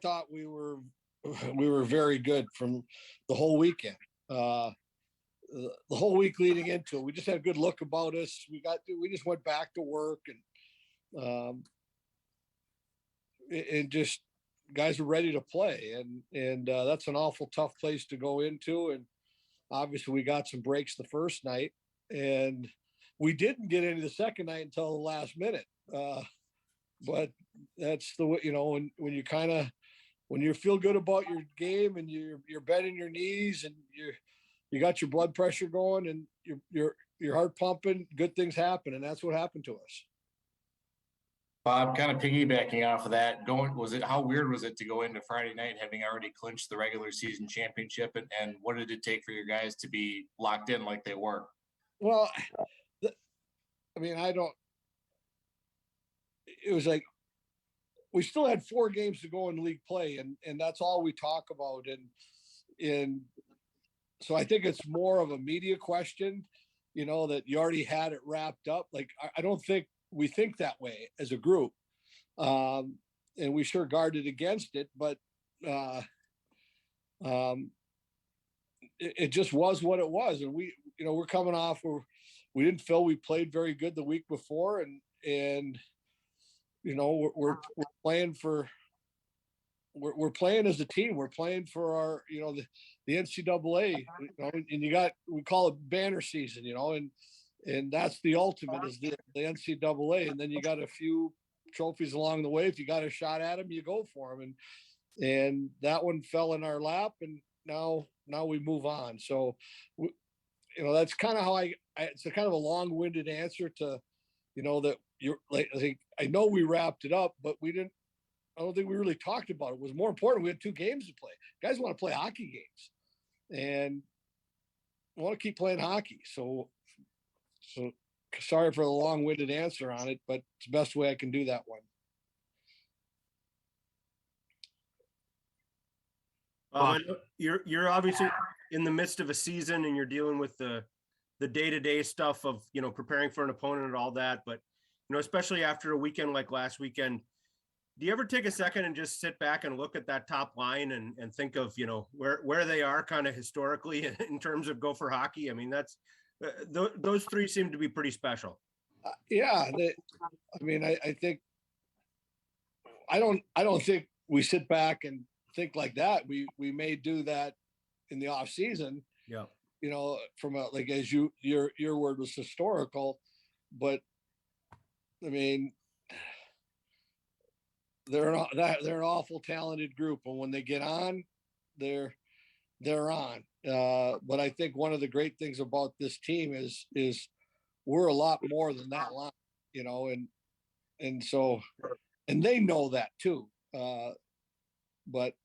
thought we were very good from the whole weekend. The whole week leading into it, we just had a good look about us. We just went back to work and just guys are ready to play, and that's an awful tough place to go into. And obviously, we got some breaks the first night, and we didn't get into the second night until the last minute. But that's the way, when you feel good about your game and you're bending your knees and you got your blood pressure going and your heart pumping, good things happen, and that's what happened to us. Bob, kind of piggybacking off of that, how weird was it to go into Friday night having already clinched the regular season championship, and what did it take for your guys to be locked in like they were? Well, it was like we still had 4 games to go in league play, and that's all we talk about. And so I think it's more of a media question, that you already had it wrapped up. Like, I don't think we think that way as a group. And we sure guarded against it, but it just was what it was. And we're coming off where we didn't feel we played very good the week before. And we're playing we're playing as a team. We're playing for our, the NCAA, and we call it banner season, and that's the ultimate is the NCAA. And then you got a few trophies along the way. If you got a shot at them, you go for them. And that one fell in our lap, and now we move on. So, that's kind of how it's a kind of a long-winded answer to, that you're like, I know we wrapped it up, but I don't think we really talked about it. It was more important. We had 2 games to play. Guys want to play hockey games and want to keep playing hockey. So sorry for the long-winded answer on it, but it's the best way I can do that one. You're obviously in the midst of a season and you're dealing with the day-to-day stuff of, preparing for an opponent and all that. But, especially after a weekend like last weekend, do you ever take a second and just sit back and look at that top line and think of, where they are kind of historically in terms of Gopher hockey? I mean, that's those 3 seem to be pretty special. Yeah. I think, I don't think we sit back and think like that. We may do that in the off season. Yeah. From as your word was historical, but I mean, they're an awful talented group, and when they get on, they're on. But I think one of the great things about this team is we're a lot more than that line, and so, and they know that too. But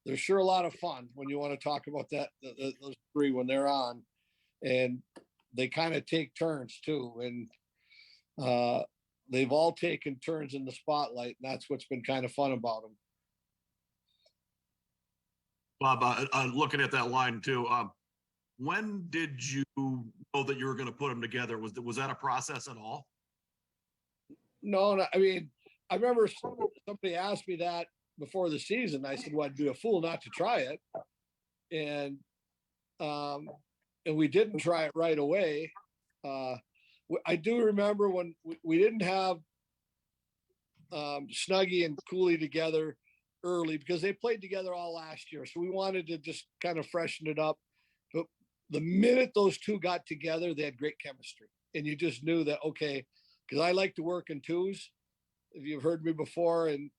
they're sure a lot of fun when you want to talk about that, those 3 when they're on, and they kind of take turns too. And they've all taken turns in the spotlight, and that's what's been kind of fun about them. Bob, looking at that line too, when did you know that you were going to put them together? Was that a process at all? No, I mean, I remember somebody asked me that before the season. I said, well, I'd be a fool not to try it. And we didn't try it right away. I do remember when we didn't have Snuggie and Cooley together early because they played together all last year. So we wanted to just kind of freshen it up. But the minute those 2 got together, they had great chemistry. And you just knew that, okay, because I like to work in 2s. If you've heard me before, and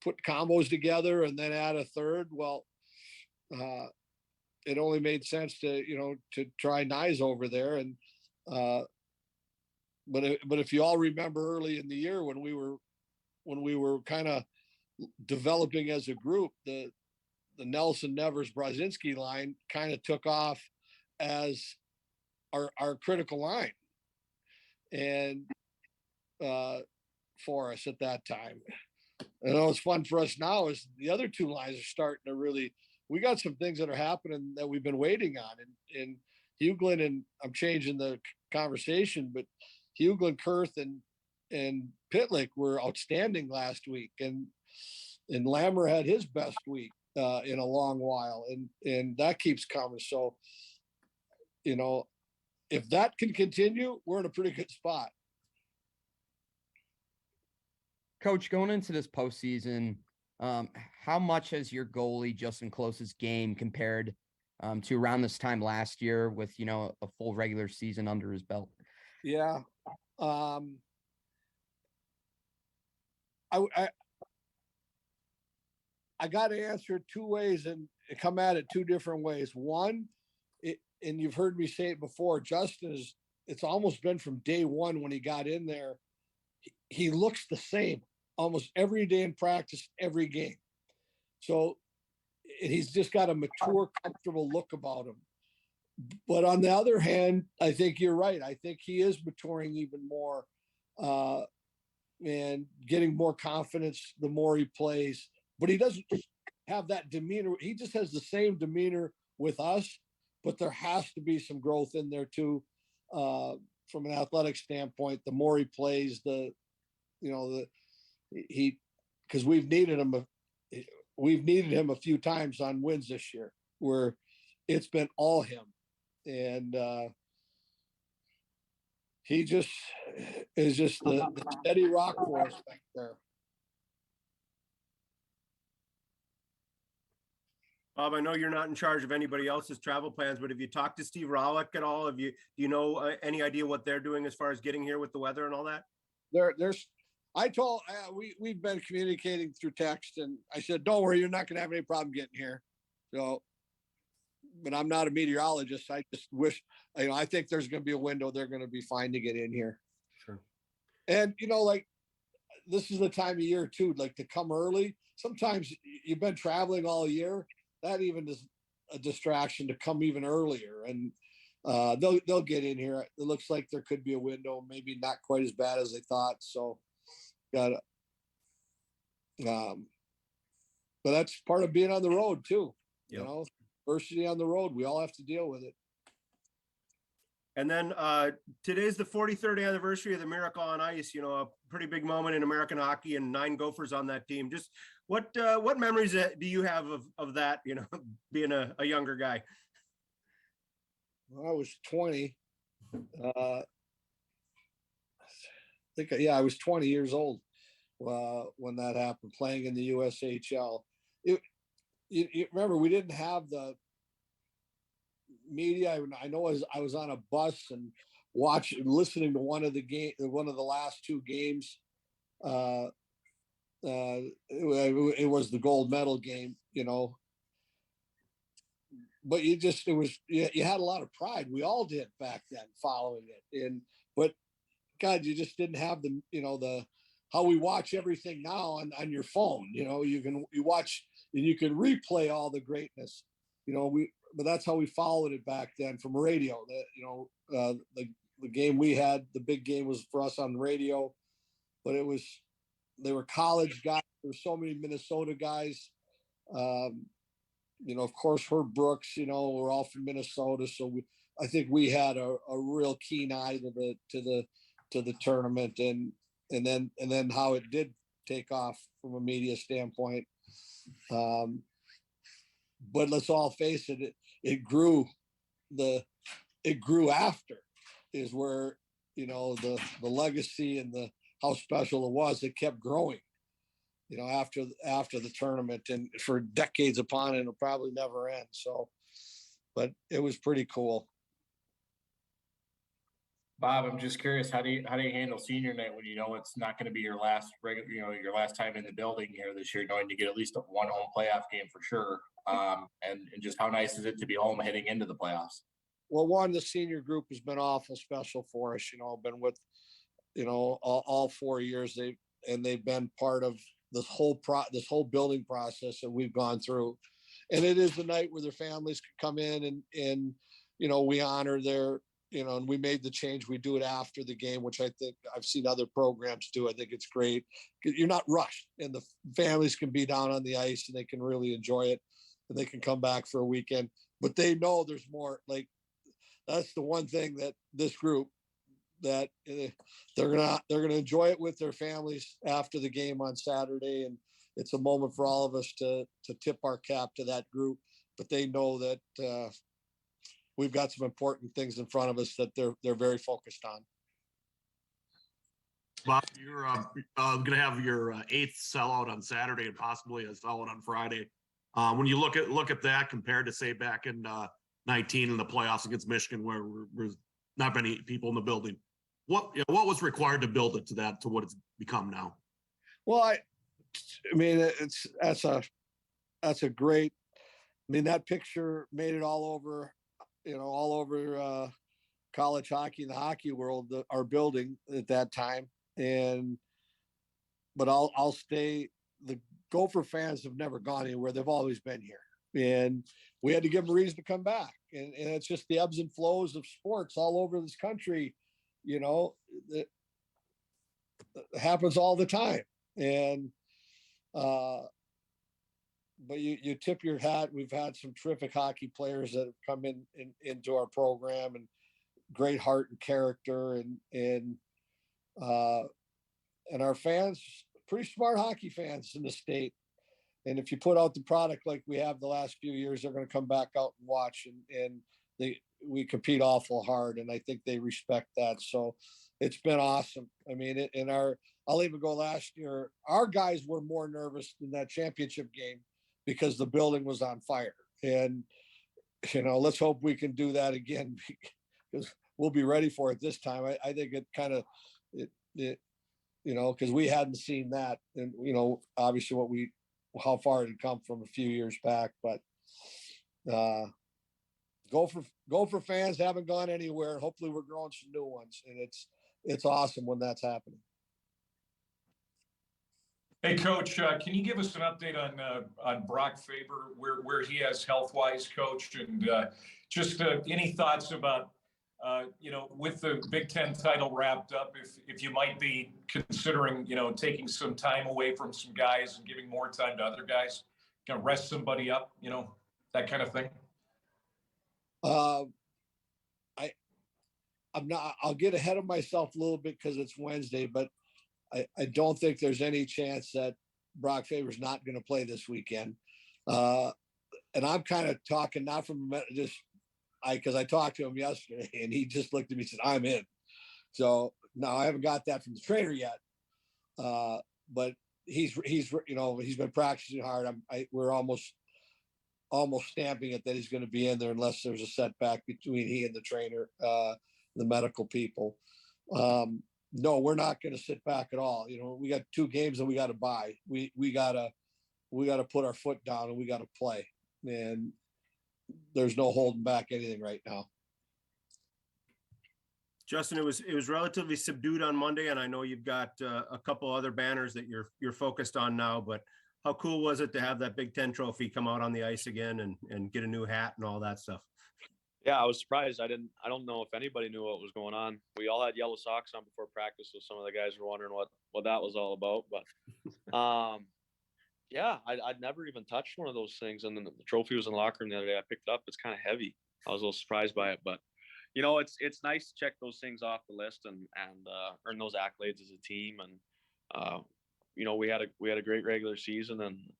put combos together and then add a third, well, it only made sense to try Nyes over there. And but if you all remember early in the year when we were kind of developing as a group, the Nelson, Nevers, Brodzinski line kind of took off as our critical line, and for us at that time. I know it's fun for us now is the other 2 lines are starting to really, we got some things that are happening that we've been waiting on. And Hughlin, and I'm changing the conversation, but Hughlin, Kurth, and Pitlick were outstanding last week. And and Lammer had his best week in a long while, and that keeps coming. So, if that can continue, we're in a pretty good spot. Coach, going into this postseason, how much has your goalie Justen Close's game compared to around this time last year with a full regular season under his belt? Yeah, I got to answer it two ways and come at it two different ways. One, and you've heard me say it before, Justen it's almost been from day one when he got in there. He looks the same almost every day in practice, every game. So he's just got a mature, comfortable look about him. But on the other hand, I think you're right. I think he is maturing even more and getting more confidence the more he plays. But he doesn't have that demeanor. He just has the same demeanor with us, but there has to be some growth in there too. From an athletic standpoint, the more he plays, because we've needed him a few times on wins this year where it's been all him. And he just is just the steady rock for us back there. Bob, I know you're not in charge of anybody else's travel plans, but have you talked to Steve Rowlick at all? Do you know any idea what they're doing as far as getting here with the weather and all that? We've been communicating through text, and I said, don't worry, you're not going to have any problem getting here. So, but I'm not a meteorologist. I just wish, I think there's going to be a window. They're going to be fine to get in here. Sure. And, this is the time of year too, like to come early. Sometimes you've been traveling all year. That even is a distraction to come even earlier. And they'll get in here. It looks like there could be a window, maybe not quite as bad as they thought. So but that's part of being on the road too. Yep. Adversity on the road. We all have to deal with it. And then today's the 43rd anniversary of the Miracle on Ice, a pretty big moment in American hockey, and 9 Gophers on that team. Just what memories do you have of that, being a younger guy? Well, I was 20. I was 20 years old when that happened, playing in the USHL. You remember, we didn't have the media. I know I was on a bus and listening to one of the last 2 games. It was the gold medal game, but you had a lot of pride. We all did back then following it. But God, you just didn't have the how we watch everything now on your phone. You watch and you can replay all the greatness, but that's how we followed it back then from radio. The game we had, the big game was for us on the radio, but they were college guys. There were so many Minnesota guys. Of course, Herb Brooks, we're all from Minnesota. So I think we had a real keen eye to the tournament and then how it did take off from a media standpoint. But let's all face it, it grew after is where, the legacy and how special it was. It kept growing, after the tournament and for decades upon, and it'll probably never end. So, but it was pretty cool. Bob, I'm just curious, how do you handle senior night when it's not going to be your last your last time in the building here this year, knowing you get at least one home playoff game for sure, and just how nice is it to be home heading into the playoffs? Well, the senior group has been awful special for us. Been with all 4 years. They've been part of this whole building process that we've gone through, and it is the night where their families can come in and we honor their. And we made the change. We do it after the game, which I think I've seen other programs do. I think it's great. You're not rushed, and the families can be down on the ice and they can really enjoy it, and they can come back for a weekend. But they know there's more. Like, that's the one thing that this group that they're gonna enjoy it with their families after the game on Saturday, it's a moment for all of us to tip our cap to that group, but they know that we've got some important things in front of us that they're very focused on. Bob, you're going to have your 8th sellout on Saturday and possibly a sellout on Friday. When you look at that compared to say back in 19 in the playoffs against Michigan, where there's not many people in the building, what was required to build it to what it's become now? Well, I mean, that's a great. I mean, that picture made it all over, all over college hockey and the hockey world, our building at that time. But I'll stay. The Gopher fans have never gone anywhere. They've always been here, and we had to give them a reason to come back. And it's just the ebbs and flows of sports all over this country. It happens all the time. And but you tip your hat. We've had some terrific hockey players that have come into our program, and great heart and character, and our fans, pretty smart hockey fans in the state. And if you put out the product like we have the last few years, they're going to come back out and watch, and we compete awful hard, and I think they respect that. So it's been awesome. I mean, I'll even go last year, our guys were more nervous in that championship game because the building was on fire. And, let's hope we can do that again, because we'll be ready for it this time. I think it kind of, because we hadn't seen that, and, obviously how far it had come from a few years back, but Gopher fans haven't gone anywhere. Hopefully we're growing some new ones, and it's awesome when that's happening. Hey, Coach, can you give us an update on Brock Faber, where he is health-wise, Coach, and just any thoughts about, with the Big Ten title wrapped up, if you might be considering, taking some time away from some guys and giving more time to other guys, rest somebody up, that kind of thing? I'll get ahead of myself a little bit because it's Wednesday, but I don't think there's any chance that Brock Faber's not going to play this weekend. And I'm kind of talking not from because I talked to him yesterday, and he just looked at me and said, "I'm in." So no, I haven't got that from the trainer yet. But he's been practicing hard. We're almost stamping it that he's going to be in there unless there's a setback between he and the trainer, the medical people. No, we're not going to sit back at all. We got 2 games and we got to buy. We gotta put our foot down and we got to play. And there's no holding back anything right now. Justin, it was relatively subdued on Monday, and I know you've got a couple other banners that you're focused on now, but how cool was it to have that Big Ten trophy come out on the ice again and get a new hat and all that stuff? Yeah, I was surprised. I don't know if anybody knew what was going on. We all had yellow socks on before practice, so some of the guys were wondering what that was all about. But yeah, I'd never even touched one of those things. And then the trophy was in the locker room the other day. I picked it up. It's kind of heavy. I was a little surprised by it, but it's nice to check those things off the list and earn those accolades as a team. And we had a great regular season, and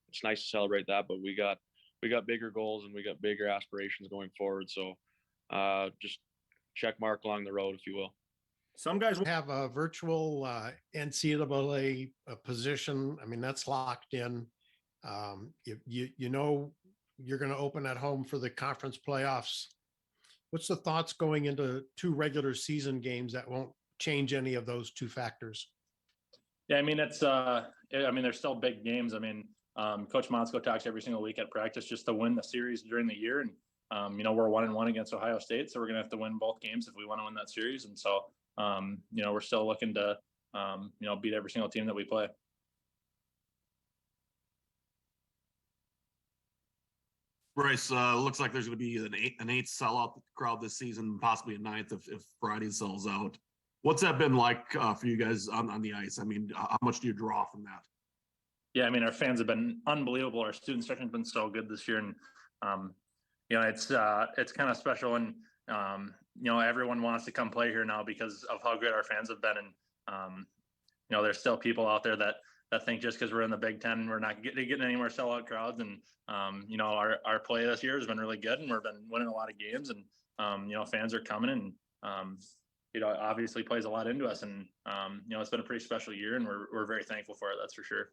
it's nice to celebrate that. But we got bigger goals and we got bigger aspirations going forward. So just check mark along the road, if you will. Some guys have a virtual NCAA position. I mean, that's locked in. You're going to open at home for the conference playoffs. What's the thoughts going into 2 regular season games that won't change any of those 2 factors? Yeah, I mean, they're still big games. I mean, Coach Motzko talks every single week at practice just to win the series during the year. And, we're 1-1 against Ohio State, so we're going to have to win both games if we want to win that series. And so, we're still looking to, beat every single team that we play. Bryce, looks like there's going to be an 8th sellout crowd this season, possibly a 9th if Friday sells out. What's that been like for you guys on the ice? I mean, how much do you draw from that? Yeah, I mean, our fans have been unbelievable. Our student section has been so good this year, and it's kind of special. And everyone wants to come play here now because of how good our fans have been. And there's still people out there that that think just because we're in the Big Ten, we're not getting any more sellout crowds. And, you know, our play this year has been really good, and we've been winning a lot of games, and, you know, fans are coming, and, you know, obviously plays a lot into us. And, you know, it's been a pretty special year, and we're very thankful for it. That's for sure.